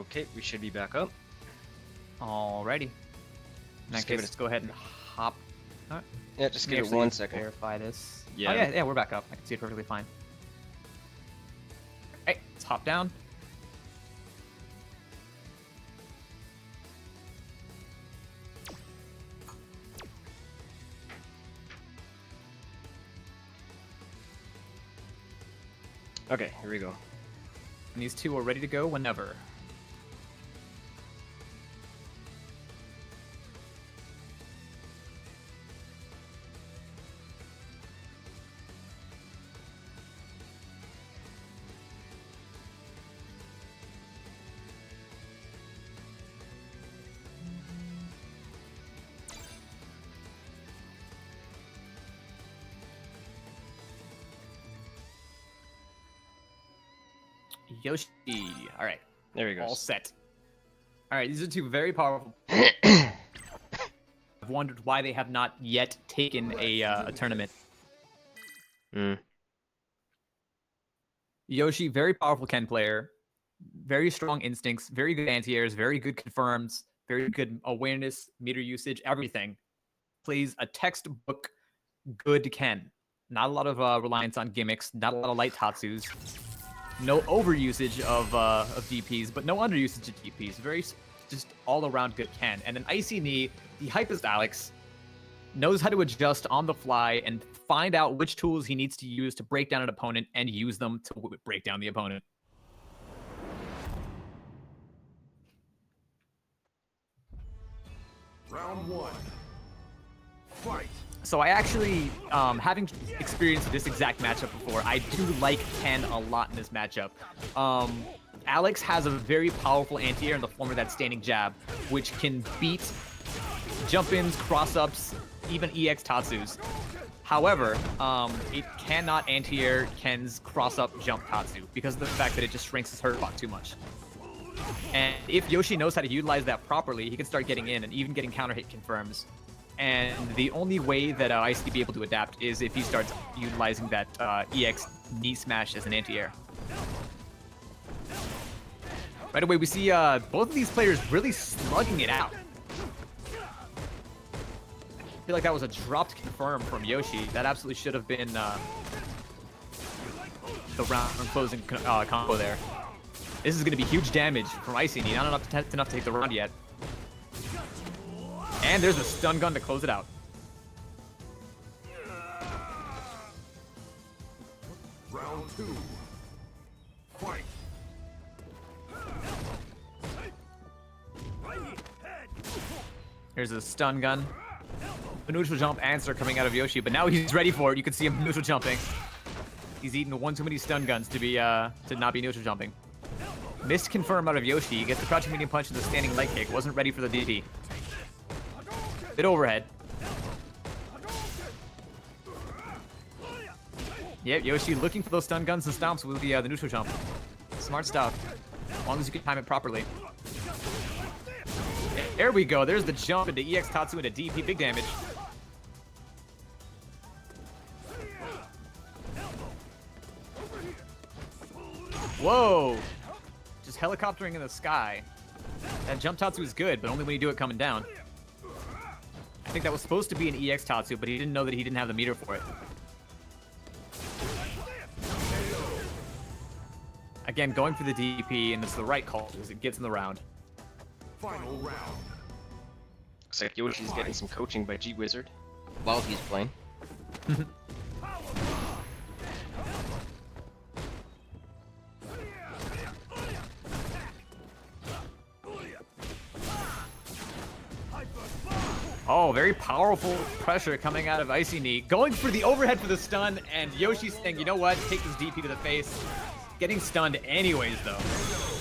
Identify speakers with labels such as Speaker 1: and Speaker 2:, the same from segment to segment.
Speaker 1: Okay, we should be back up.
Speaker 2: Alrighty. In that
Speaker 1: Just
Speaker 2: case,
Speaker 1: give it
Speaker 2: let's go ahead and hop. Alright.
Speaker 1: Yeah, just
Speaker 2: Let me
Speaker 1: give it
Speaker 2: actually
Speaker 1: 1 second.
Speaker 2: Verify this.
Speaker 1: Yeah.
Speaker 2: Oh yeah, we're back up. I can see it perfectly fine. Alright, let's hop down.
Speaker 1: Okay, here we go.
Speaker 2: And these two are ready to go whenever. Yoshi. All right.
Speaker 1: There he goes.
Speaker 2: All set. All right, these are two very powerful. I've wondered why they have not yet taken a tournament. Yoshi, very powerful Ken player, very strong instincts, very good anti-airs, very good confirms, very good awareness, meter usage, everything. Plays a textbook good Ken. Not a lot of reliance on gimmicks, not a lot of light Tatsus. No overusage of DPs, but no underusage of DPs. Very just all-around good Ken. And then Icy Knee, the hypest Alex, knows how to adjust on the fly and find out which tools he needs to use to break down an opponent and use them to break down the opponent.
Speaker 3: Round 1. Fight.
Speaker 2: So I actually, having experienced this exact matchup before, I do like Ken a lot in this matchup. Alex has a very powerful anti-air in the form of that standing jab, which can beat jump-ins, cross-ups, even EX Tatsus. However, it cannot anti-air Ken's cross-up jump Tatsu because of the fact that it just shrinks his hurt spot too much. And if Yoshi knows how to utilize that properly, he can start getting in and even getting counter hit confirms. And the only way that Ice will be able to adapt is if he starts utilizing that EX knee smash as an anti-air. Right away, we see both of these players really slugging it out. I feel like that was a dropped confirm from Yoshi. That absolutely should have been the round closing combo there. This is going to be huge damage from Icy Knee. Not enough to take the round yet. And there's a stun gun to close it out.
Speaker 3: Round 2. Fight.
Speaker 2: Here's a stun gun. A neutral jump answer coming out of Yoshi, but now he's ready for it. You can see him neutral jumping. He's eaten one too many stun guns to not be neutral jumping. Missed confirm out of Yoshi. He gets the crouching medium punch and the standing leg kick. Wasn't ready for the DP. Bit overhead. Yep, Yoshi looking for those stun guns and stomps with the neutral jump. Smart stuff. As long as you can time it properly. There we go. There's the jump into EX Tatsu into DP. Big damage. Whoa! Just helicoptering in the sky. That jump Tatsu is good, but only when you do it coming down. I think that was supposed to be an EX Tatsu, but he didn't know that he didn't have the meter for it. Again, going for the DP, and it's the right call because it gets in the round.
Speaker 3: Final round.
Speaker 1: Looks like Yoshi's getting some coaching by G-Wizard while he's playing.
Speaker 2: Oh, very powerful pressure coming out of Icy Knee. Going for the overhead for the stun, and Yoshi's saying, you know what, take this DP to the face. Getting stunned anyways, though.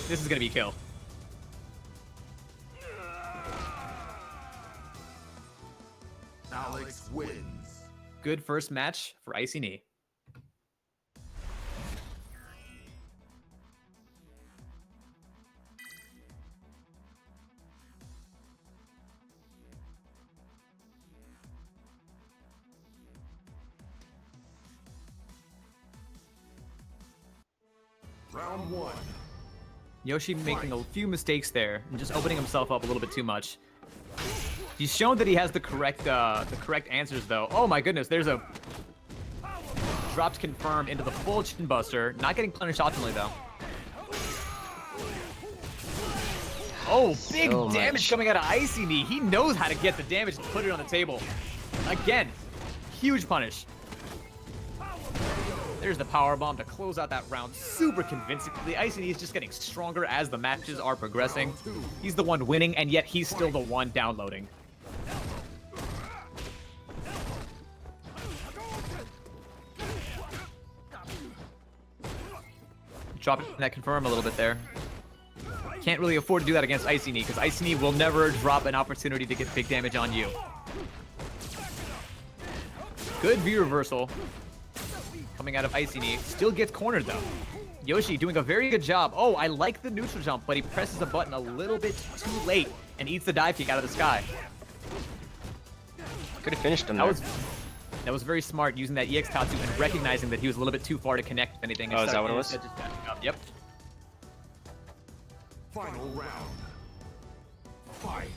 Speaker 2: This is going to be a kill.
Speaker 3: Alex wins.
Speaker 2: Good first match for Icy Knee.
Speaker 3: Round 1.
Speaker 2: Yoshi making a few mistakes there and just opening himself up a little bit too much. He's shown that he has the correct answers though. Oh my goodness, there's a drops confirmed into the full chin buster. Not getting punished optimally though. Oh, big
Speaker 1: So
Speaker 2: damage
Speaker 1: much.
Speaker 2: coming out of Icy Knee. He knows how to get the damage and put it on the table. Again, huge punish. There's the power bomb to close out that round super convincingly. Icy Knee is just getting stronger as the matches are progressing. He's the one winning, and yet he's still the one downloading. Dropping that confirm a little bit there. Can't really afford to do that against Icy Knee, because Icy Knee will never drop an opportunity to get big damage on you. Good V reversal coming out of Icy Knee. Still gets cornered though. Yoshi doing a very good job. Oh, I like the neutral jump, but he presses a button a little bit too late and eats the dive kick out of the sky.
Speaker 1: Could have finished him there.
Speaker 2: That was very smart, using that EX Tatsu and recognizing that he was a little bit too far to connect with anything.
Speaker 1: Oh, is that what it was?
Speaker 2: Just backing up. Yep.
Speaker 3: Final round. Fight.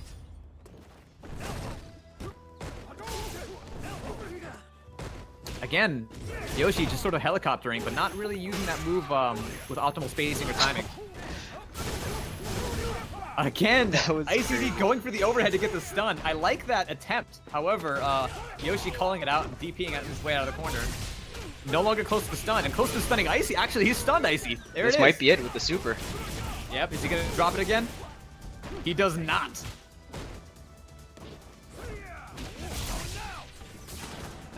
Speaker 2: Again, Yoshi just sort of helicoptering, but not really using that move with optimal spacing or timing. Again,
Speaker 1: was
Speaker 2: Icy
Speaker 1: crazy.
Speaker 2: going for the overhead to get the stun. I like that attempt. However, Yoshi calling it out and DPing out his way out of the corner. No longer close to the stun, and close to stunning Icy. Actually, he's stunned Icy. There
Speaker 1: This
Speaker 2: it is.
Speaker 1: might be it with the super.
Speaker 2: Yep, is he gonna drop it again? He does not.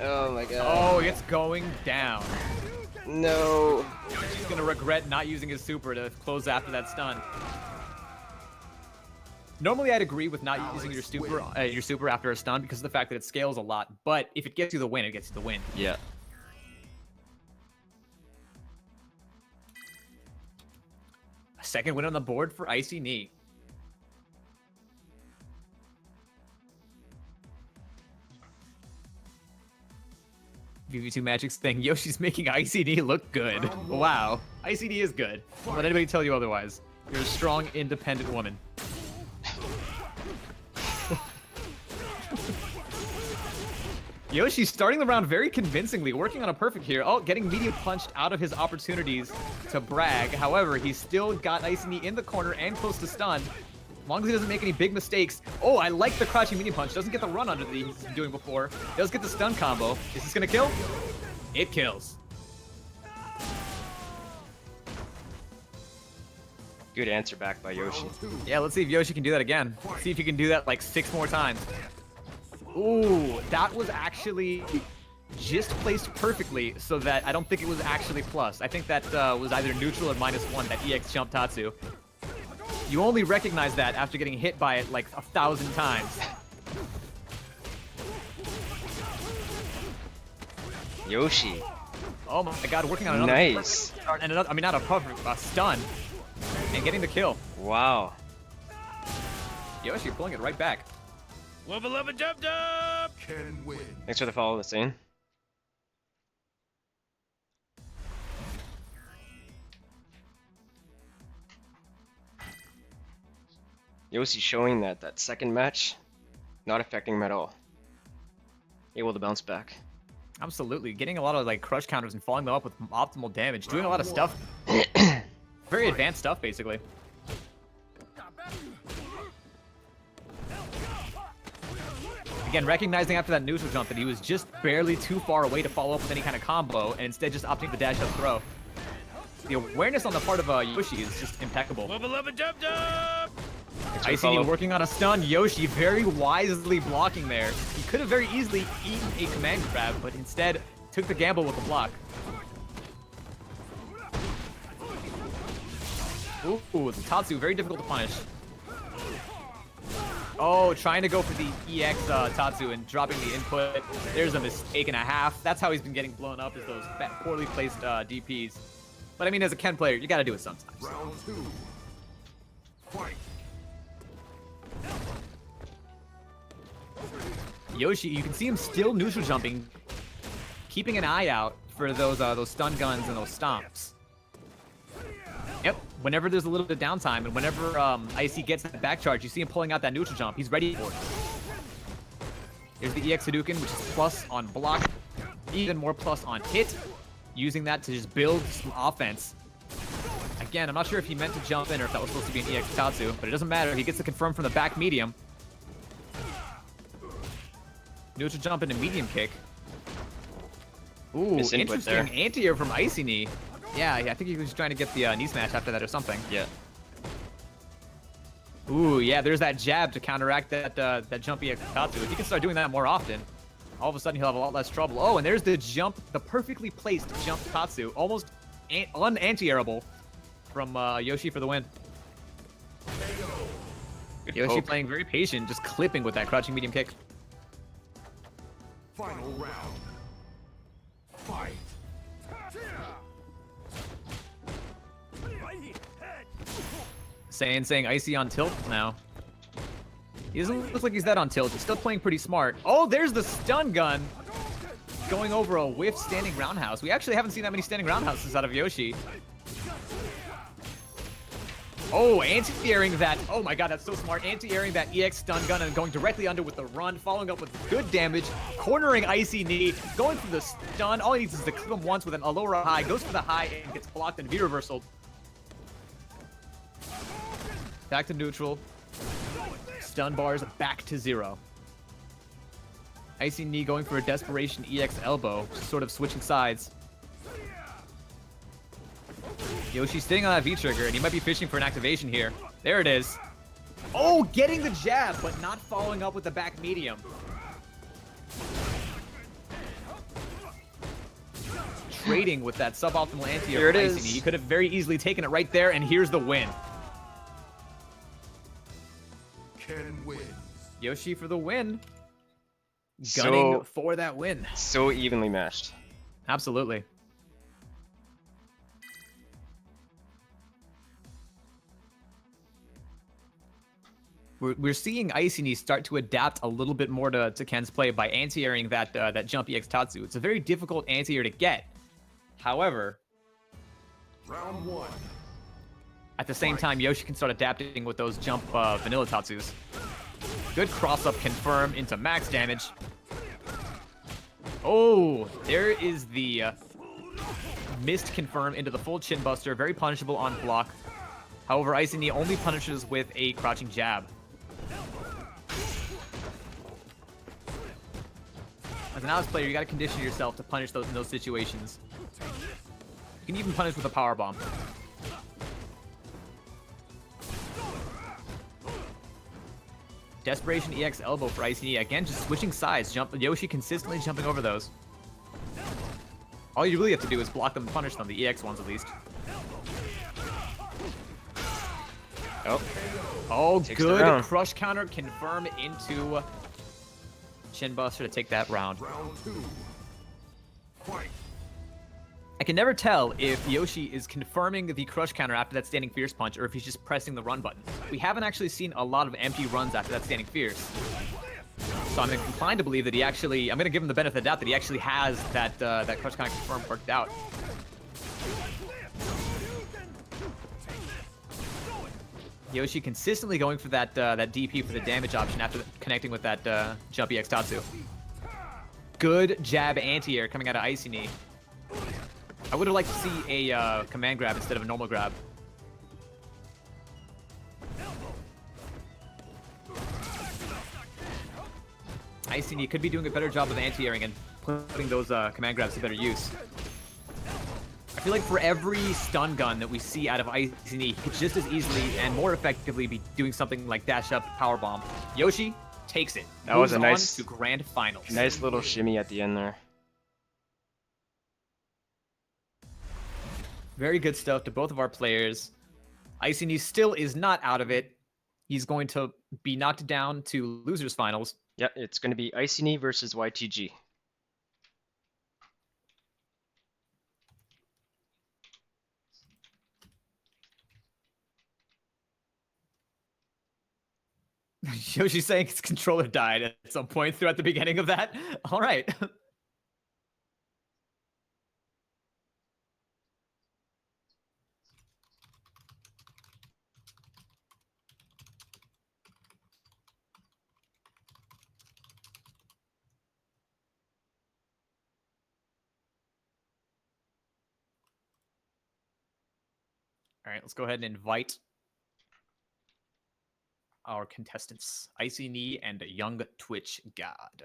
Speaker 1: Oh my god.
Speaker 2: Oh, it's going down.
Speaker 1: No.
Speaker 2: He's gonna regret not using his super to close after that stun. Normally, I'd agree with not using your super after a stun because of the fact that it scales a lot. But if it gets you the win, it gets you the win.
Speaker 1: Yeah.
Speaker 2: A second win on the board for Icy Knee. VV2 Magic's thing. Yoshi's making Icy Knee look good. Wow. Icy Knee is good. Don't let anybody tell you otherwise. You're a strong, independent woman. Yoshi's starting the round very convincingly, working on a perfect here. Oh, getting medium punched out of his opportunities to brag. However, he's still got Icy Knee in the corner and close to stun. As long as he doesn't make any big mistakes. Oh, I like the crouching medium punch. Doesn't get the run under that he's been doing before. Does get the stun combo. Is this gonna kill? It kills.
Speaker 1: Good answer back by Yoshi.
Speaker 2: Yeah, let's see if Yoshi can do that again. See if he can do that like 6 more times. Ooh, that was actually just placed perfectly so that I don't think it was actually plus. I think that was either neutral or -1, that EX jump Tatsu. You only recognize that after getting hit by it like 1,000 times.
Speaker 1: Yoshi.
Speaker 2: Oh my god, working on another
Speaker 1: Nice.
Speaker 2: perfect start, and another, I mean not a perfect, a stun. And getting the kill.
Speaker 1: Wow.
Speaker 2: Yoshi pulling it right back.
Speaker 4: Wubba lubba dub dub!
Speaker 3: Can win.
Speaker 1: Thanks for the follow, Hussein. Yoshi showing that that second match, not affecting him at all. Able to bounce back.
Speaker 2: Absolutely, getting a lot of like crush counters and following them up with optimal damage, doing a lot of stuff. Very advanced stuff, basically. Again, recognizing after that neutral jump that he was just barely too far away to follow up with any kind of combo, and instead just opting the dash up throw. The awareness on the part of Yoshi is just impeccable.
Speaker 4: Wubba lubba dub dub!
Speaker 1: Thanks for the
Speaker 2: Icy Knee
Speaker 1: follow.
Speaker 2: working on a stun. Yoshi very wisely blocking there. He could have very easily eaten a command grab, but instead took the gamble with the block. Ooh, the Tatsu, very difficult to punish. Oh, trying to go for the EX Tatsu and dropping the input. There's a mistake and a half. That's how he's been getting blown up, is those poorly placed DPs. But I mean, as a Ken player, you gotta do it sometimes.
Speaker 3: Round 2. Fight.
Speaker 2: Yoshi, you can see him still neutral jumping, keeping an eye out for those stun guns and those stomps. Yep, whenever there's a little bit of downtime and whenever Icy gets that back charge, you see him pulling out that neutral jump. He's ready for it. Here's the EX Hadouken, which is plus on block, even more plus on hit, using that to just build some offense. Again, I'm not sure if he meant to jump in or if that was supposed to be an EX Tatsu, but it doesn't matter. He gets to confirm from the back medium. Neutral jump into medium kick. Ooh, interesting anti-air from Icy Knee. Yeah, I think he was trying to get the knee smash after that or something.
Speaker 1: Yeah.
Speaker 2: Ooh, yeah, there's that jab to counteract that jumpy EX Tatsu. If he can start doing that more often, all of a sudden he'll have a lot less trouble. Oh, and there's the jump, the perfectly placed jump Tatsu. Almost un-anti-airable from Yoshi for the win.
Speaker 1: Good
Speaker 2: Yoshi
Speaker 1: poke.
Speaker 2: playing very patient, just clipping with that crouching medium kick.
Speaker 3: Final round. Fight.
Speaker 2: Saying Icy on tilt now. He doesn't look like he's that on tilt. He's still playing pretty smart. Oh, there's the stun gun. Going over a whiff standing roundhouse. We actually haven't seen that many standing roundhouses out of Yoshi. Oh, anti-airing that. Oh my god, that's so smart. Anti-airing that EX stun gun and going directly under with the run, following up with good damage, cornering Icy Knee, going for the stun. All he needs is to clip him once with a lower high, goes for the high and gets blocked and V-reversaled. Back to neutral. Stun bars back to 0. Icy Knee going for a desperation EX elbow, sort of switching sides. Yoshi's sitting on that V-trigger, and he might be fishing for an activation here. There it is. Oh, getting the jab, but not following up with the back medium. Trading with that suboptimal anti-air.
Speaker 1: Here it
Speaker 2: Icy
Speaker 1: is.
Speaker 2: Knee. He could have very easily taken it right there, and here's the win.
Speaker 3: Ken wins.
Speaker 2: Yoshi for the win. Gunning
Speaker 1: So,
Speaker 2: for that win.
Speaker 1: so evenly matched.
Speaker 2: Absolutely. We're seeing Icy Knee start to adapt a little bit more to Ken's play by anti-airing that jump EX Tatsu. It's a very difficult anti-air to get. However,
Speaker 3: Round 1.
Speaker 2: at the same time, Yoshi can start adapting with those jump vanilla Tatsus. Good cross-up confirm into max damage. Oh, there is the missed confirm into the full chin buster. Very punishable on block. However, Icy Knee only punishes with a crouching jab. As an Alex player, you gotta condition yourself to punish those in those situations. You can even punish with a power bomb. Desperation EX elbow for Icy Knee. Again, just switching sides. Yoshi consistently jumping over those. All you really have to do is block them and punish them, the EX ones at least.
Speaker 1: Oh,
Speaker 2: Oh,
Speaker 1: Takes the
Speaker 2: good
Speaker 1: round.
Speaker 2: crush counter confirm into Chin Buster to take that round.
Speaker 3: Round 2. Fight.
Speaker 2: I can never tell if Yoshi is confirming the crush counter after that standing fierce punch or if he's just pressing the run button. We haven't actually seen a lot of empty runs after that standing fierce. So I'm inclined to believe that he actually, I'm going to give him the benefit of the doubt that he actually has that crush counter confirm worked out. Yoshi consistently going for that DP for the damage option after connecting with that jumpy EX Tatsu. Good jab anti-air coming out of Icy Knee. I would have liked to see a command grab instead of a normal grab. Icy Knee could be doing a better job of anti-airing and putting those command grabs to better use. I feel like for every stun gun that we see out of Icy Knee, he could just as easily and more effectively be doing something like dash up power bomb. Yoshi takes it.
Speaker 1: That was a
Speaker 2: Moves
Speaker 1: nice-
Speaker 2: on to grand finals.
Speaker 1: nice little shimmy at the end there.
Speaker 2: Very good stuff to both of our players. Icy Knee still is not out of it. He's going to be knocked down to losers finals.
Speaker 1: Yep, it's going to be Icy Knee versus YTG.
Speaker 2: Yoshi's saying his controller died at some point throughout the beginning of that. All right. All right, let's go ahead and invite our contestants, Icy Knee and Young Twitch God.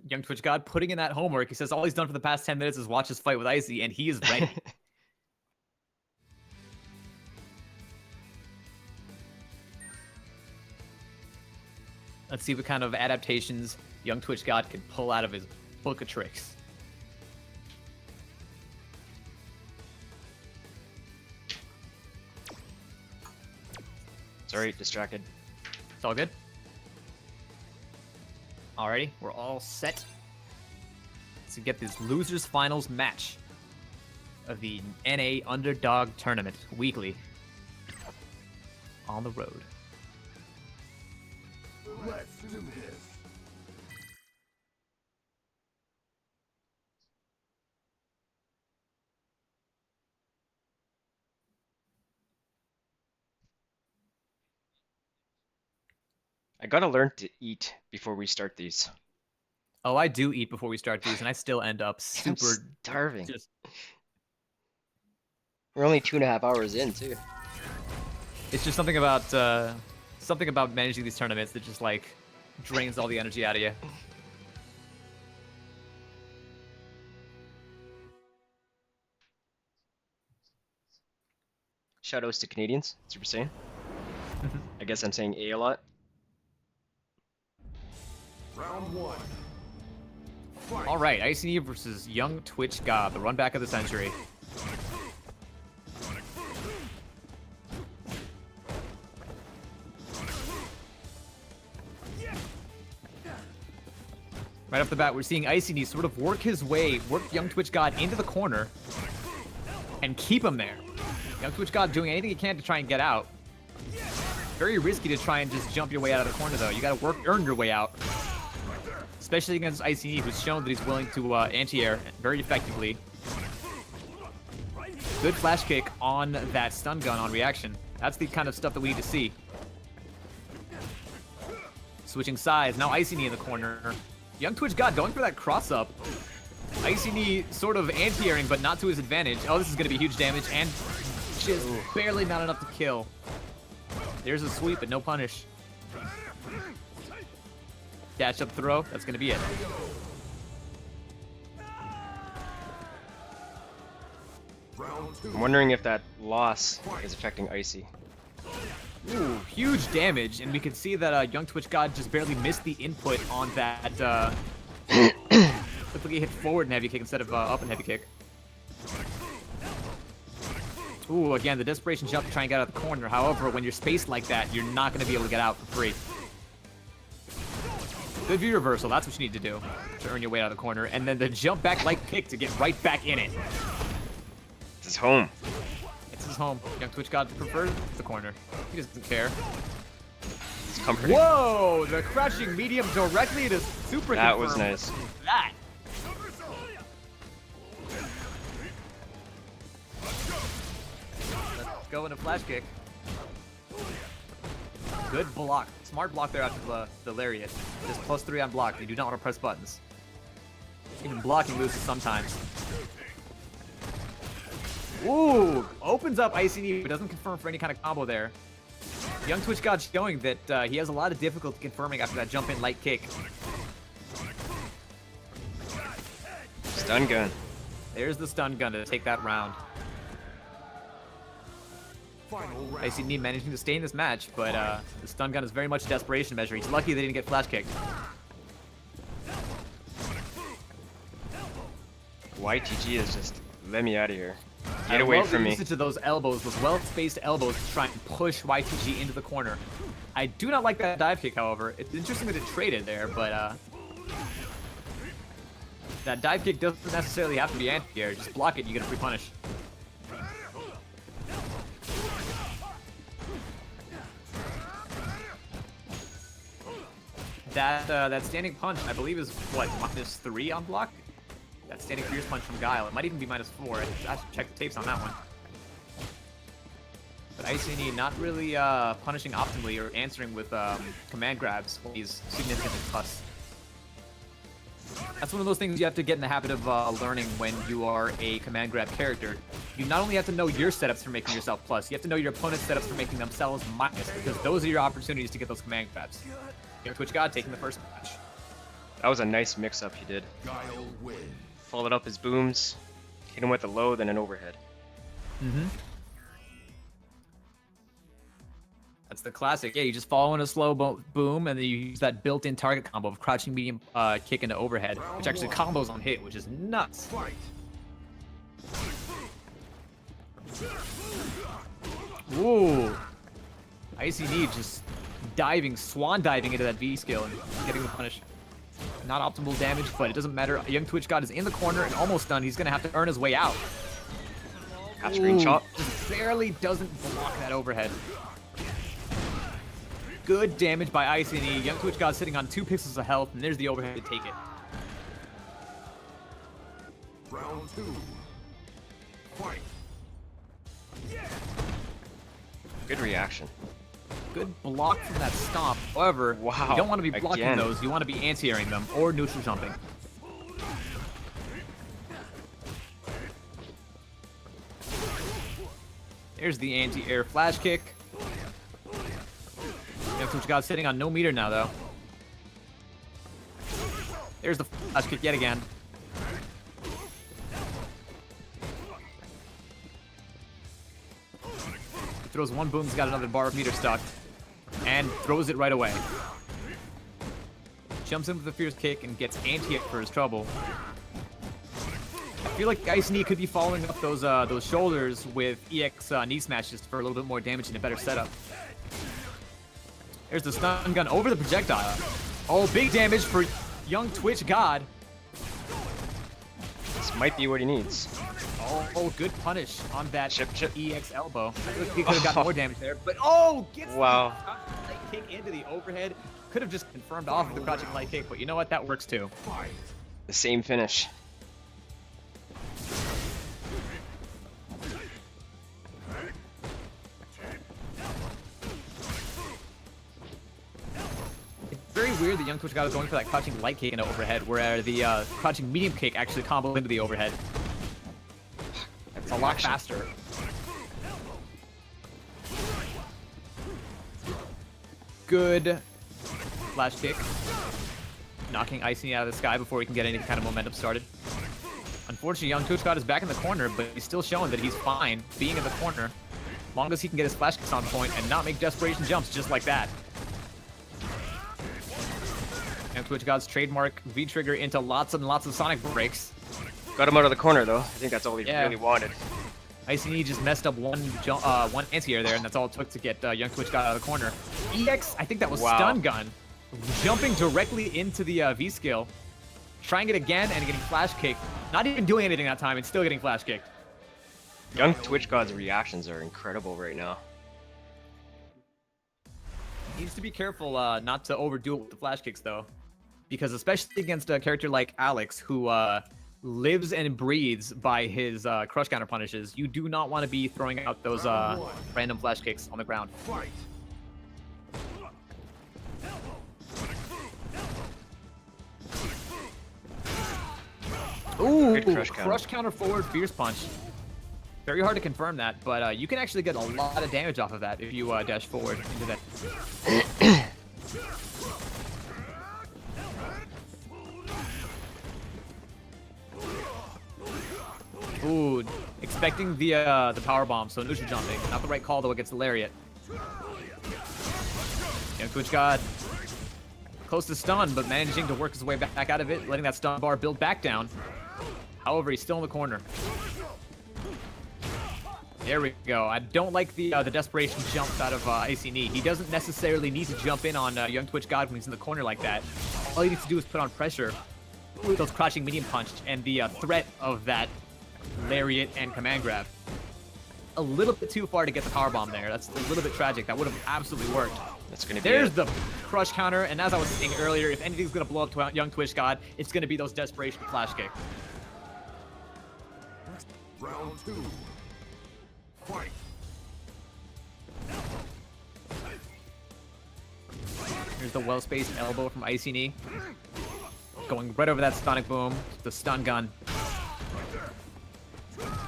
Speaker 2: Young Twitch God putting in that homework. He says all he's done for the past 10 minutes is watch his fight with Icy, and he is ready. Let's see what kind of adaptations Young Twitch God can pull out of his book of tricks.
Speaker 1: Sorry, distracted.
Speaker 2: It's all good. Alrighty, we're all set to get this losers finals match of the NA Underdog Tournament weekly on the road.
Speaker 3: Let's do this.
Speaker 1: I gotta learn to eat before we start these.
Speaker 2: Oh, I do eat before we start these, and I still end up
Speaker 1: I'm
Speaker 2: super
Speaker 1: starving.
Speaker 2: just.
Speaker 1: We're only 2.5 hours in, too.
Speaker 2: It's just something about managing these tournaments that just like drains all the energy out of you.
Speaker 1: Shoutouts to Canadians, Super Saiyan. I guess I'm saying A lot.
Speaker 3: Round one. Fight.
Speaker 2: All right, Icy Knee versus Young Twitch God, the run back of the century. Right off the bat, we're seeing Icy Knee sort of work Young Twitch God into the corner and keep him there. Young Twitch God doing anything he can to try and get out. Very risky to try and just jump your way out of the corner, though. You gotta earn your way out. Especially against Icy Knee, who's shown that he's willing to anti-air very effectively. Good flash kick on that stun gun on reaction. That's the kind of stuff that we need to see. Switching sides, now Icy Knee in the corner. Young Twitch God going for that cross-up. Icy Knee sort of anti-airing, but not to his advantage. Oh, this is going to be huge damage, and just barely not enough to kill. There's a sweep, but no punish. Dash up throw, that's going to be it.
Speaker 3: Round two.
Speaker 1: I'm wondering if that loss is affecting Icy.
Speaker 2: Ooh, huge damage, and we can see that Young Twitch God just barely missed the input on that. Looked like he hit forward and heavy kick instead of up and heavy kick. Ooh, again, the desperation jump to try and get out of the corner. However, when you're spaced like that, you're not going to be able to get out for free. Good view reversal, that's what you need to do to earn your way out of the corner. And then the jump back light kick to get right back in it.
Speaker 1: This is home.
Speaker 2: It's his home. Young Twitch God prefers the corner. He doesn't care.
Speaker 1: It's comforting.
Speaker 2: Whoa! The crouching medium directly to super
Speaker 1: That
Speaker 2: confirm.
Speaker 1: was nice.
Speaker 2: That. Let's go into flash kick. Good block. Smart block there after the lariat. Just +3 on block. You do not want to press buttons. Even blocking loses sometimes. Ooh! Opens up Icy Knee, but doesn't confirm for any kind of combo there. Young Twitch God showing that he has a lot of difficulty confirming after that jump in light kick.
Speaker 1: Stun gun.
Speaker 2: There's the stun gun to take that round.
Speaker 3: Final round.
Speaker 2: Icy Knee managing to stay in this match, but the stun gun is very much a desperation measure. He's lucky they didn't get flash kicked.
Speaker 1: YTG is just, let me out of here. Get
Speaker 2: I
Speaker 1: away
Speaker 2: love
Speaker 1: from
Speaker 2: the
Speaker 1: me.
Speaker 2: usage of those elbows, those well-spaced elbows to try and push YTG into the corner. I do not like that dive kick, however. It's interesting that it traded there, but that dive kick doesn't necessarily have to be anti-air. Just block it, you get a free punish. That standing punch, I believe, is what, -3 on block? That standing fierce punch from Guile. It might even be -4. I have to check the tapes on that one. But Ice not really punishing optimally or answering with command grabs when he's significantly plus. That's one of those things you have to get in the habit of learning when you are a command grab character. You not only have to know your setups for making yourself plus, you have to know your opponent's setups for making themselves minus, because those are your opportunities to get those command grabs. Twitch God taking the first match.
Speaker 1: That was a nice mix-up he did.
Speaker 3: Guile win.
Speaker 1: Followed up his booms, hit him with a low, then an overhead.
Speaker 2: Mm-hmm. That's the classic. Yeah, you just follow in a slow boom, and then you use that built-in target combo of crouching medium kick into overhead, which actually combos on hit, which is nuts.
Speaker 3: Fight.
Speaker 2: Ooh. Icy Knee just swan diving into that V skill and getting the punish. Not optimal damage, but it doesn't matter. Young Twitch God is in the corner and almost done. He's going to have to earn his way out.
Speaker 1: Half screen chop.
Speaker 2: Just barely doesn't block that overhead. Good damage by Icy Knee. Young Twitch God sitting on 2 pixels of health, and there's the overhead to take it.
Speaker 3: Round 2. Fight.
Speaker 1: Good reaction.
Speaker 2: Good block from that stomp. However,
Speaker 1: Wow,
Speaker 2: you don't want to be blocking
Speaker 1: again.
Speaker 2: those. You want to be anti-airing them or neutral jumping. There's the anti-air flash kick. Young Twitch God sitting on no meter now, though. There's the flash kick yet again. Throws one boom, he's got another bar of meter stuck. And throws it right away. Jumps in with a fierce kick and gets anti-hit for his trouble. I feel like Ice Knee could be following up those shoulders with EX knee smashes for a little bit more damage and a better setup. There's the stun gun over the projectile. Oh, big damage for Young Twitch God.
Speaker 1: This might be what he needs.
Speaker 2: Oh, good punish on that
Speaker 1: Chip.
Speaker 2: EX elbow. I think he could have gotten more damage there, but oh, gets
Speaker 1: Wow.
Speaker 2: the light kick into the overhead. Could have just confirmed off with the crouching light kick, but you know what? That works too.
Speaker 3: Fight.
Speaker 1: The same finish.
Speaker 2: It's very weird that Young Twitch God is going for that crouching light kick into overhead, where the crouching medium kick actually comboed into the overhead. It's a lot faster. Good flash kick. Knocking Icy out of the sky before he can get any kind of momentum started. Unfortunately, Young Twitch God is back in the corner, but he's still showing that he's fine being in the corner. As long as he can get his flash kicks on point and not make desperation jumps just like that. Young Twitch God's trademark V-trigger into lots and lots of Sonic breaks.
Speaker 1: Got him out of the corner though. I think that's all he really wanted.
Speaker 2: Icy Knee just messed up one anti-air there, and that's all it took to get Young Twitch God out of the corner. EX, I think that was stun gun. Jumping directly into the V-skill. Trying it again and getting flash kicked. Not even doing anything that time and still getting flash kicked.
Speaker 1: Young Twitch God's reactions are incredible right now.
Speaker 2: Needs to be careful not to overdo it with the flash kicks, though. Because especially against a character like Alex, who lives and breathes by his crush counter punishes, you do not want to be throwing out those random flash kicks on the ground.
Speaker 3: Fight.
Speaker 2: Ooh,
Speaker 1: Good
Speaker 2: crush counter forward fierce punch. Very hard to confirm that, but you can actually get a lot of damage off of that if you dash forward into that. Ooh, expecting the power bomb, so neutral jumping. Not the right call though against the lariat. Young Twitch God close to stun, but managing to work his way back out of it, letting that stun bar build back down. However, he's still in the corner. There we go. I don't like the desperation jumps out of Icy Knee. He doesn't necessarily need to jump in on Young Twitch God when he's in the corner like that. All he needs to do is put on pressure with those crouching medium punch and the threat of that lariat and command grab. A little bit too far to get the power bomb there. That's a little bit tragic. That would have absolutely worked.
Speaker 1: That's gonna be
Speaker 2: There's
Speaker 1: it.
Speaker 2: the crush counter, and as I was saying earlier, if anything's gonna blow up young Twitch God, it's gonna be those desperation flash kick.
Speaker 3: Round 2. Fight.
Speaker 2: Here's the well-spaced elbow from Icy Knee. Going right over that Sonic Boom, the stun gun.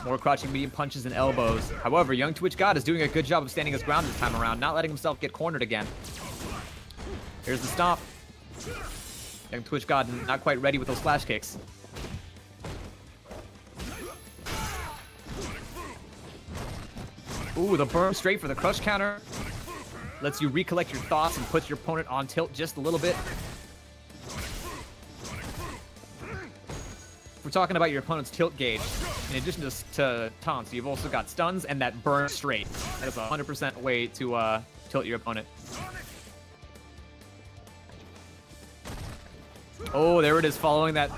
Speaker 2: More crouching medium punches and elbows. However, young Twitch God is doing a good job of standing his ground this time around, not letting himself get cornered again. Here's the stomp. Young Twitch God not quite ready with those flash kicks. Ooh, the burn straight for the crush counter. Lets you recollect your thoughts and puts your opponent on tilt just a little bit. We're talking about your opponent's tilt gauge. In addition to taunts, you've also got stuns and that burn straight. That is a 100% way to tilt your opponent. Oh, there it is, following that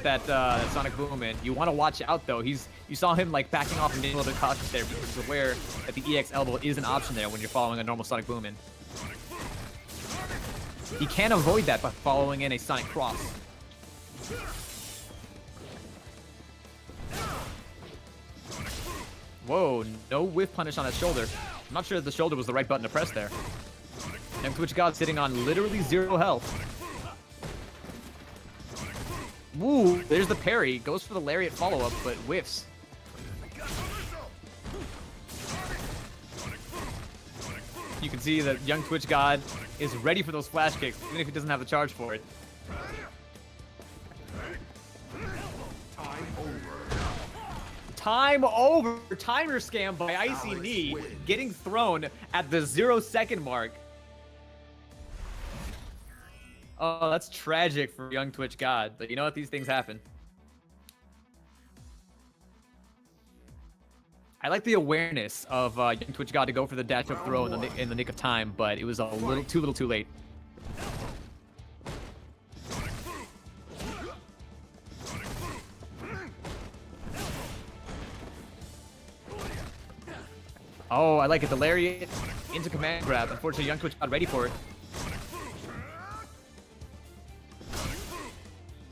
Speaker 2: Sonic Boom in. You want to watch out though. You saw him like backing off and being a little bit cautious there because he's aware that the EX elbow is an option there when you're following a normal Sonic Boom in. He can avoid that by following in a Sonic Cross. Whoa, no whiff punish on his shoulder. I'm not sure that the shoulder was the right button to press there. And Twitch God sitting on literally 0 health. Woo, there's the parry. Goes for the lariat follow-up, but whiffs. You can see that young Twitch God is ready for those flash kicks, even if he doesn't have the charge for it. Time over. Timer scam by Icy Knee, getting thrown at the 0-second mark. Oh, that's tragic for young Twitch God, but you know what? These things happen. I like the awareness of young Twitch God to go for the dash up throw in the nick of time, but it was a little too late. Oh, I like it. The lariat into command grab. Unfortunately, young Twitch got ready for it.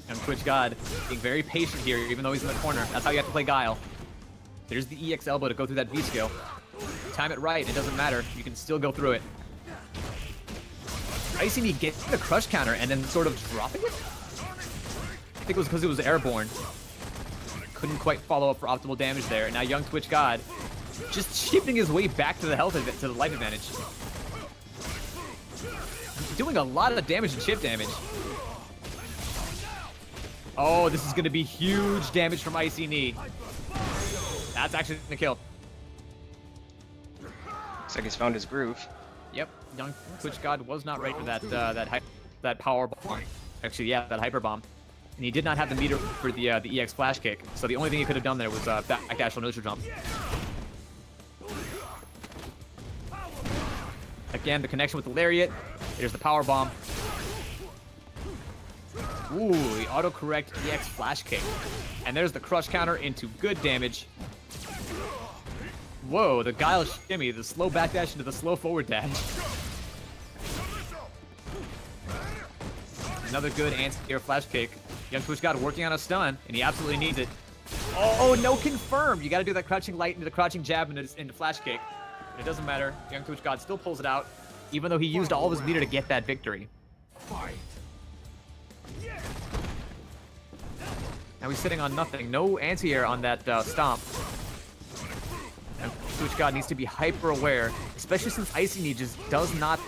Speaker 2: Young Twitch God being very patient here, even though he's in the corner. That's how you have to play Guile. There's the EX elbow to go through that V-skill. Time it right, it doesn't matter. You can still go through it. Icy Knee gets the crush counter and then sort of dropping it? I think it was because it was airborne. Couldn't quite follow up for optimal damage there. And now young Twitch God just chipping his way back to the to the life advantage. Doing a lot of damage and chip damage. Oh, this is going to be huge damage from Icy Knee. That's actually going to kill.
Speaker 1: Looks like he's found his groove.
Speaker 2: Yep, young Twitch God was not ready for that power bomb. Actually, yeah, that hyper bomb. And he did not have the meter for the EX flash kick. So the only thing he could have done there was backdash or neutral jump. Again, the connection with the lariat. Here's the power bomb. Ooh, the autocorrect EX flash kick. And there's the crush counter into good damage. Whoa, the Guile shimmy, the slow backdash into the slow forward dash. Another good anti-air flash kick. Young Twitch God working on a stun, and he absolutely needs it. Oh, no confirm. You got to do that crouching light into the crouching jab into flash kick. But it doesn't matter. Young Twitch God still pulls it out, even though he used all of his meter to get that victory.
Speaker 3: Fight.
Speaker 2: Now he's sitting on nothing. No anti-air on that stomp. And Twitch God needs to be hyper aware, especially since Icy Knee just does not,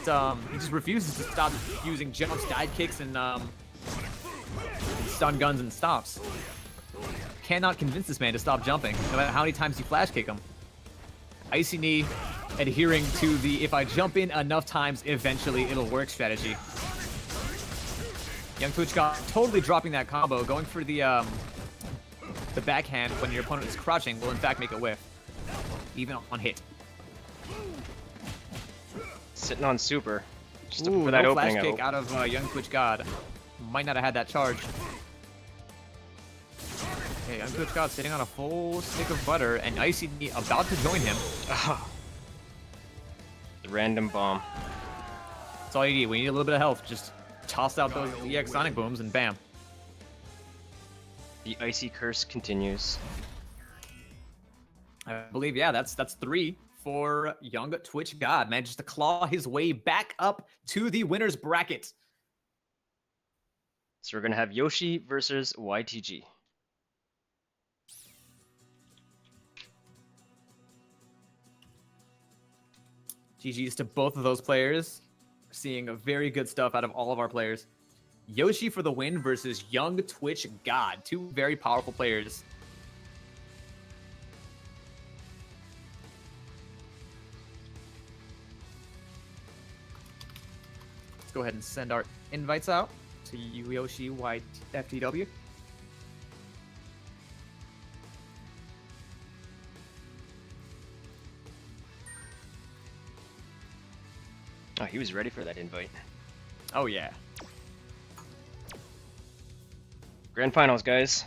Speaker 2: he just refuses to stop using jumps, dive kicks, and stun guns and stops. Cannot convince this man to stop jumping, no matter how many times you flash kick him. Icy Knee adhering to the if I jump in enough times, eventually it'll work strategy. Young Twitch God totally dropping that combo, going for the backhand when your opponent is crouching will in fact make a whiff, even on hit.
Speaker 1: Sitting on super. Just
Speaker 2: Ooh,
Speaker 1: looking for that
Speaker 2: no
Speaker 1: opening.
Speaker 2: flash kick out of young Twitch God. Might not have had that charge. Okay, young Twitch God sitting on a full stick of butter, and Icy Knee about to join him.
Speaker 1: The random bomb.
Speaker 2: That's all you need. We need a little bit of health. Just toss out those EX Sonic Booms and bam.
Speaker 1: The icy curse continues.
Speaker 2: I believe, yeah, that's 3 for young Twitch God. Manages to claw his way back up to the winner's bracket.
Speaker 1: So we're gonna have Yoshi versus YTG.
Speaker 2: GG's to both of those players. Seeing very good stuff out of all of our players. Yoshi for the win versus young Twitch God. 2 very powerful players. Let's go ahead and send our invites out to Yoshi FTW.
Speaker 1: Oh, he was ready for that invite.
Speaker 2: Oh, yeah.
Speaker 1: Grand finals, guys.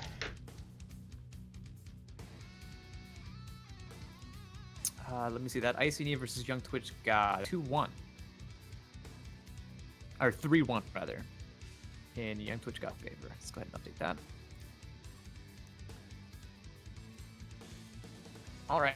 Speaker 2: Let me see that. ICD versus Young Twitch God. 2-1. Or 3-1, rather. In Young Twitch God favor. Let's go ahead and update that. All right.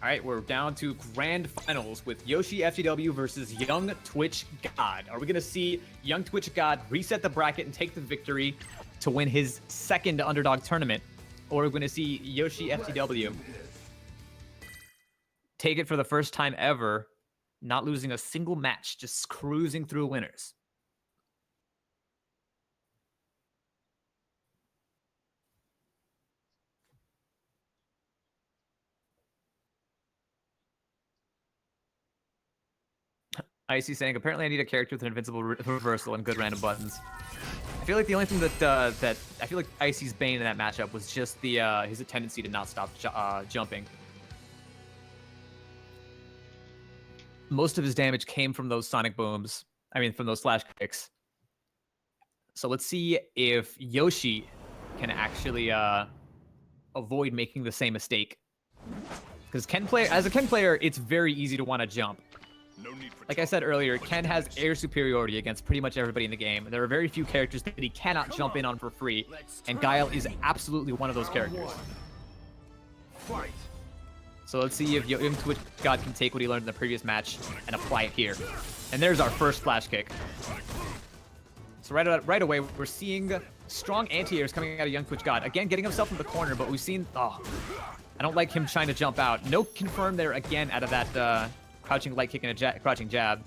Speaker 2: All right, we're down to grand finals with Yoshi FTW versus Young Twitch God. Are we going to see Young Twitch God reset the bracket and take the victory to win his second Underdog tournament? Or are we going to see Yoshi FTW take it for the first time ever, not losing a single match, just cruising through winners? Icy saying, apparently I need a character with an invincible reversal and good random buttons. I feel like the only thing that I feel like Icy's bane in that matchup was just the his tendency to not stop jumping. Most of his damage came from those Sonic Booms. I mean, from those Flash Kicks. So let's see if Yoshi can actually avoid making the same mistake. Because as a Ken player, it's very easy to want to jump. Like I said earlier, Ken has air superiority against pretty much everybody in the game. There are very few characters that he cannot jump in on for free, and Guile is absolutely one of those characters. So let's see if Young Twitch God can take what he learned in the previous match and apply it here. And there's our first Flash Kick. So right away, we're seeing strong anti-airs coming out of Young Twitch God. Again, getting himself in the corner, but we've seen... Oh, I don't like him trying to jump out. No confirm there again out of that... crouching light kick and a crouching jab.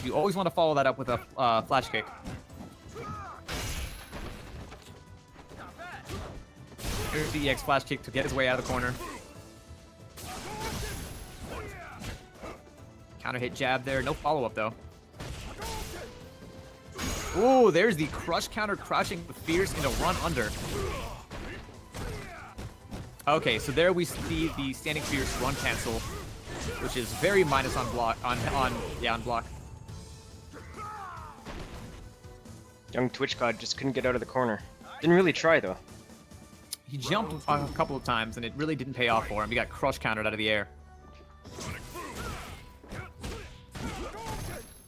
Speaker 2: You always want to follow that up with a flash kick. Here's the EX flash kick to get his way out of the corner. Counter hit jab there. No follow-up, though. Ooh, there's the crush counter crouching fierce into run under. Okay, so there we see the standing fierce run cancel, which is very minus on block, on block.
Speaker 1: Young Twitch God just couldn't get out of the corner. Didn't really try, though.
Speaker 2: He jumped a couple of times, and it really didn't pay off for him. He got crush countered out of the air.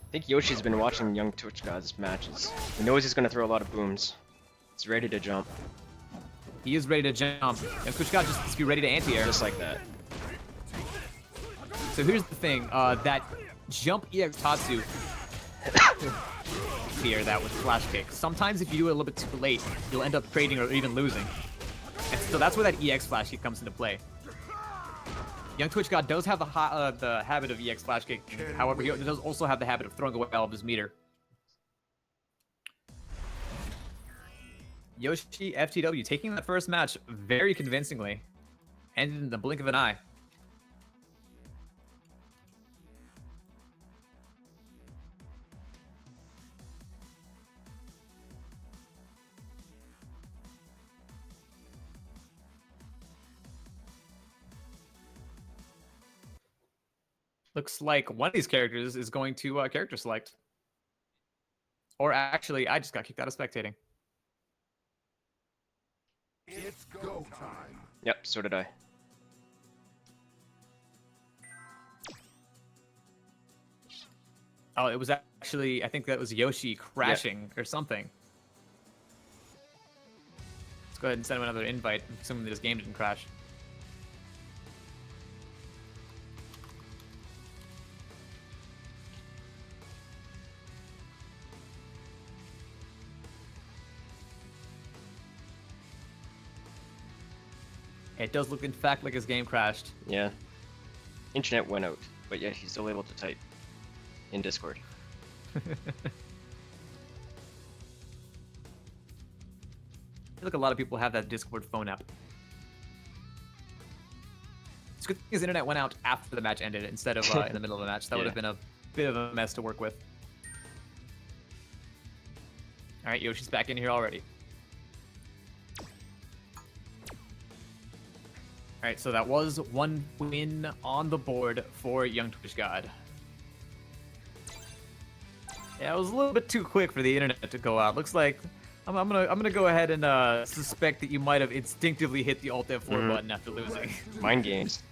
Speaker 1: I think Yoshi's been watching Young Twitch God's matches. He knows he's going to throw a lot of booms. He's ready to jump.
Speaker 2: He is ready to jump. Young Twitch God just needs to be ready to anti-air.
Speaker 1: Just like that.
Speaker 2: So here's the thing, that jump EX Tatsu here, that with flash kick. Sometimes if you do it a little bit too late, you'll end up trading or even losing. And so that's where that EX flash kick comes into play. Young Twitch God does have the habit of EX flash kick. However, he does also have the habit of throwing away all of his meter. Yoshi FTW taking that first match very convincingly. Ended in the blink of an eye. Looks like one of these characters is going to character select. Or actually, I just got kicked out of spectating.
Speaker 3: It's go time.
Speaker 1: Yep, so did I.
Speaker 2: Oh, it was actually, I think that was Yoshi crashing or something. Let's go ahead and send him another invite, assuming that his game didn't crash. It does look, in fact, like his game crashed.
Speaker 1: Yeah. Internet went out, but yeah, he's still able to type in Discord.
Speaker 2: I feel like a lot of people have that Discord phone app. It's good thing his internet went out after the match ended instead of in the middle of the match. That would have been a bit of a mess to work with. All right, Yoshi's back in here already. All right, so that was one win on the board for Young Twitch God. Yeah, it was a little bit too quick for the internet to go out. Looks like I'm gonna go ahead and suspect that you might have instinctively hit the Alt F4 button after losing.
Speaker 1: Mind games.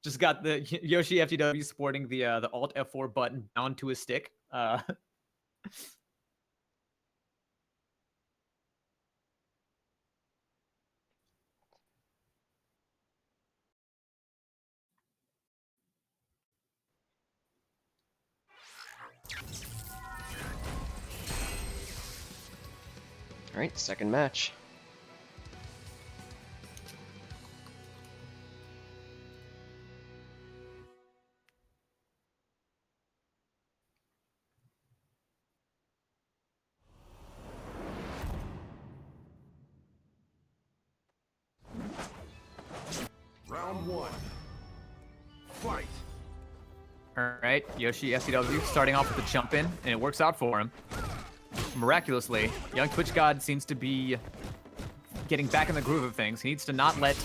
Speaker 2: Just got the Yoshi FTW sporting the Alt F4 button bound to his stick.
Speaker 1: All right, second match.
Speaker 3: Round one. Fight.
Speaker 2: All right, Yoshi FTW starting off with the jump in, and it works out for him. Miraculously, Young Twitch God seems to be getting back in the groove of things. He needs to not let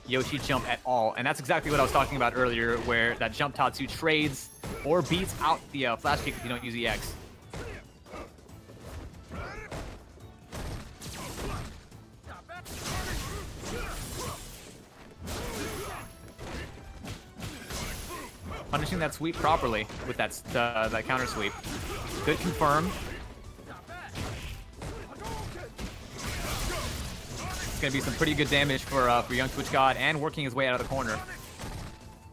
Speaker 2: Yoshi jump at all, and that's exactly what I was talking about earlier, where that jump Tatsu trades or beats out the flash kick if you don't use EX. Punishing that sweep properly with that counter sweep. Good confirm. It's gonna be some pretty good damage for Young Twitch God, and working his way out of the corner.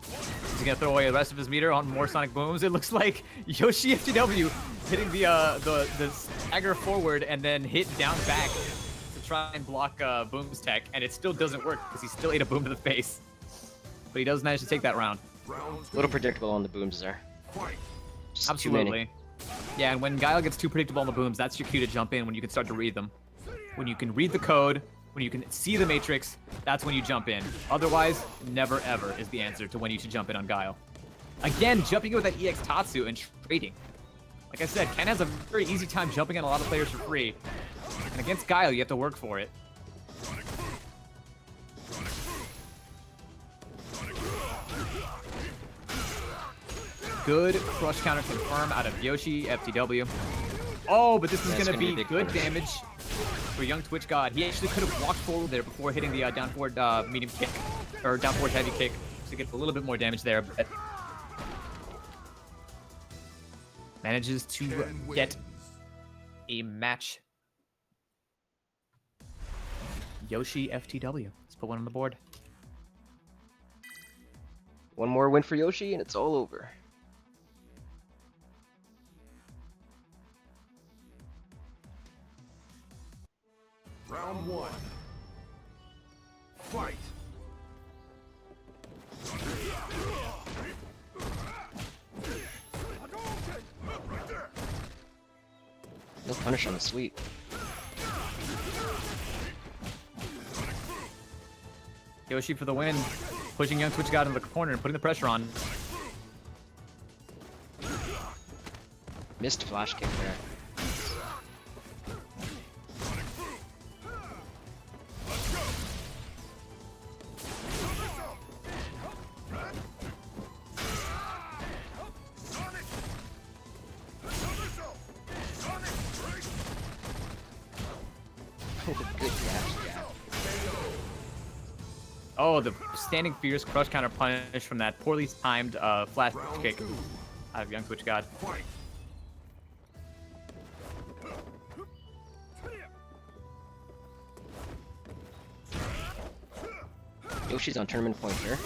Speaker 2: He's gonna throw away the rest of his meter on more Sonic Booms. It looks like Yoshi FTW hitting the stagger forward and then hit down back to try and block Boom's tech, and it still doesn't work because he still ate a Boom to the face. But he does manage to take that round.
Speaker 1: A little predictable on the booms there. Just
Speaker 2: Absolutely. Yeah, and when Guile gets too predictable on the booms, that's your cue to jump in when you can start to read them. When you can read the code, when you can see the matrix, that's when you jump in. Otherwise, never ever is the answer to when you should jump in on Guile. Again, jumping in with that EX Tatsu and trading. Like I said, Ken has a very easy time jumping on a lot of players for free. And against Guile, you have to work for it. Good crush counter confirm out of Yoshi FTW. Oh, but this is going to be good damage for Young Twitch God. He actually could have walked forward there before hitting the down forward medium kick, or down forward heavy kick, to get a little bit more damage there, but manages to get a match. Yoshi FTW. Let's put one on the board.
Speaker 1: One more win for Yoshi, and it's all over.
Speaker 3: Round one. Fight.
Speaker 1: No punish on the sweep.
Speaker 2: Yoshi for the win. Pushing Young Twitch God in the corner and putting the pressure on.
Speaker 1: Missed flash kick there. Good dash.
Speaker 2: Oh, the standing fierce crush counter punish from that poorly timed flash kick. out of Young Twitch God.
Speaker 3: Fight.
Speaker 1: Yoshi's on tournament point here.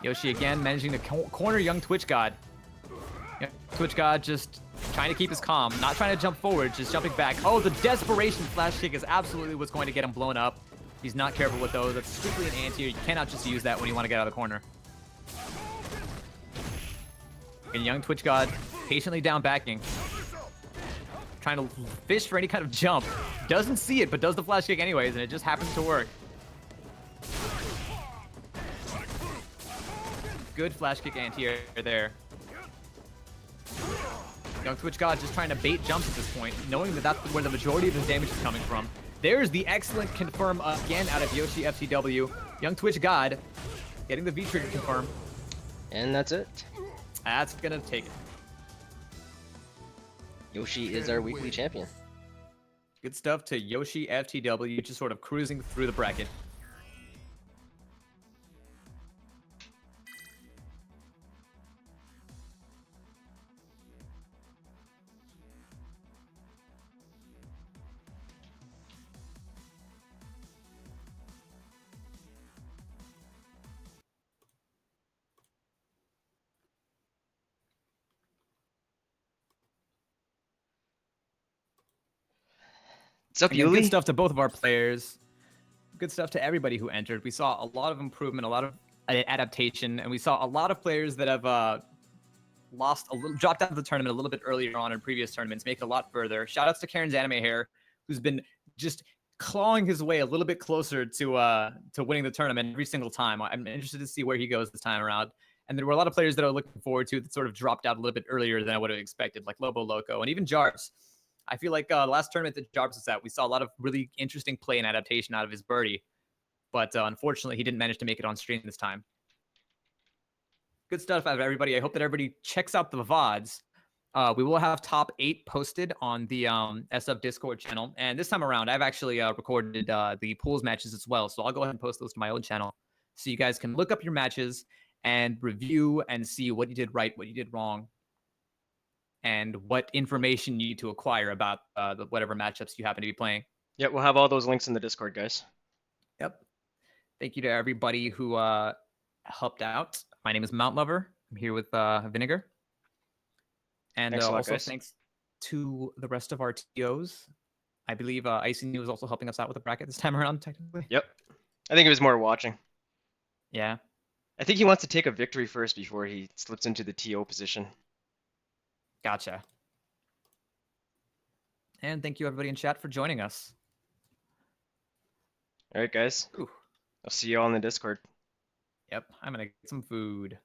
Speaker 2: Yoshi again managing to corner Young Twitch God. Young Twitch God just trying to keep his calm, not trying to jump forward, just jumping back. Oh, the desperation flash kick is absolutely what's going to get him blown up. He's not careful with those. That's strictly an anti-air. You cannot just use that when you want to get out of the corner. And Young Twitch God patiently down backing. Trying to fish for any kind of jump. Doesn't see it, but does the flash kick anyways, and it just happens to work. Good flash kick anti-air there. Young Twitch God just trying to bait jumps at this point, knowing that that's where the majority of his damage is coming from. There's the excellent confirm again out of Yoshi FTW. Young Twitch God getting the V-trigger confirm.
Speaker 1: And that's it.
Speaker 2: That's gonna take it.
Speaker 1: Yoshi is our weekly champion.
Speaker 2: Good stuff to Yoshi FTW, just sort of cruising through the bracket.
Speaker 1: What's up,
Speaker 2: Again,
Speaker 1: Yuli?
Speaker 2: good stuff to both of our players. Good stuff to everybody who entered. We saw a lot of improvement, a lot of adaptation, and we saw a lot of players that have dropped out of the tournament a little bit earlier on in previous tournaments, make it a lot further. Shout outs to Karen's Anime Hair, who's been just clawing his way a little bit closer to winning the tournament every single time. I'm interested to see where he goes this time around. And there were a lot of players that I was looking forward to that sort of dropped out a little bit earlier than I would have expected, like Lobo Loco and even Jarbs. I feel like the last tournament that Jarbs was at, we saw a lot of really interesting play and adaptation out of his birdie. But unfortunately, he didn't manage to make it on stream this time. Good stuff out of everybody. I hope that everybody checks out the VODs. We will have top 8 posted on the SF Discord channel. And this time around, I've actually recorded the pools matches as well. So I'll go ahead and post those to my own channel so you guys can look up your matches and review and see what you did right, what you did wrong, and what information you need to acquire about whatever matchups you happen to be playing.
Speaker 1: Yep, we'll have all those links in the Discord, guys.
Speaker 2: Yep. Thank you to everybody who helped out. My name is Mount Lover. I'm here with Vinegar. And
Speaker 1: Thanks a lot,
Speaker 2: also
Speaker 1: guys.
Speaker 2: thanks to the rest of our TOs. I believe Icy New is also helping us out with the bracket this time around, technically.
Speaker 1: Yep. I think he was more watching.
Speaker 2: Yeah.
Speaker 1: I think he wants to take a victory first before he slips into the TO position.
Speaker 2: Gotcha. And thank you, everybody in chat, for joining us.
Speaker 1: All right, guys.
Speaker 2: Ooh.
Speaker 1: I'll see you all in the Discord.
Speaker 2: Yep, I'm going to get some food.